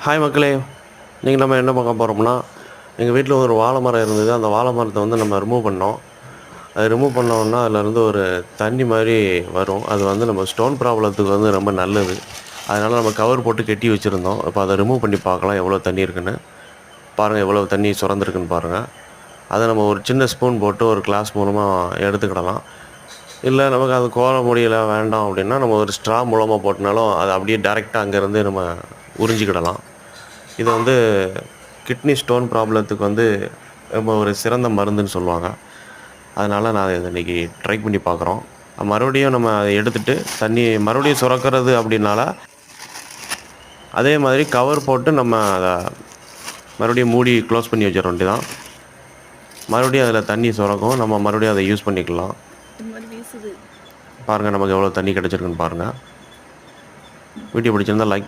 Hi மக்களே! இன்னைக்கு நம்ம என்ன பார்க்க போறோம்னா, எங்க வீட்ல ஒரு வாழை மரம் இருந்தது. அந்த வாழை மரத்த வந்து நம்ம ரிமூவ் பண்ணோம். அது ரிமூவ் பண்ணோம்னா, அதுலருந்து ஒரு தண்ணி மாரி வரும். அது வந்து நம்ம ஸ்டோன் ப்ராப்ளத்துக்கு வந்து ரொம்ப நல்லது. அதனால நம்ம கவர் போட்டு கெட்டி வச்சிருந்தோம். இப்ப அத ரிமூவ் பண்ணி பார்க்கலாம் எவ்வளோ தண்ணி இருக்குன்னு. பாருங்க எவ்வளோ தண்ணி சுரந்திருக்குன்னு பாருங்க. அத நம்ம ஒரு சின்ன ஸ்பூன் போட்டு ஒரு கிளாஸ் மூலமா எடுத்துக்கிடலாம். இல்ல நமக்கு அது கோர முடியல வேண்டாம் அப்படின்னா, நம்ம ஒரு ஸ்ட்ரா மூலமா போட்டனாலும், அத அப்படியே டைரக்ட்டா அங்கேருந்து நம்ம உறிஞ்சிக்கிடலாம். இது வந்து கிட்னி ஸ்டோன் ப்ராப்ளத்துக்கு வந்து ரொம்ப ஒரு சிறந்த மருந்துன்னு சொல்லுவாங்க. அதனால நான் இத இன்னைக்கு ட்ரை பண்ணி பார்க்குறோம். மறுபடியும் நம்ம அத எடுத்துட்டு தண்ணி மறுபடியும் சுரக்கிறது அப்படின்னால, அதே மாதிரி கவர் போட்டு நம்ம அத மறுபடியும் மூடி க்ளோஸ் பண்ணி வச்சிட வேண்டியதான். மறுபடியும் அதில தண்ணி சுரக்கும். நம்ம மறுபடியும் அத யூஸ் பண்ணிக்கலாம். இந்த மாதிரி வீசுது. பாருங்க நமக்கு எவ்வளோ தண்ணி கிடைச்சிருக்குன்னு பாருங்க. வீடியோ பிடிச்சிருந்தா லைக்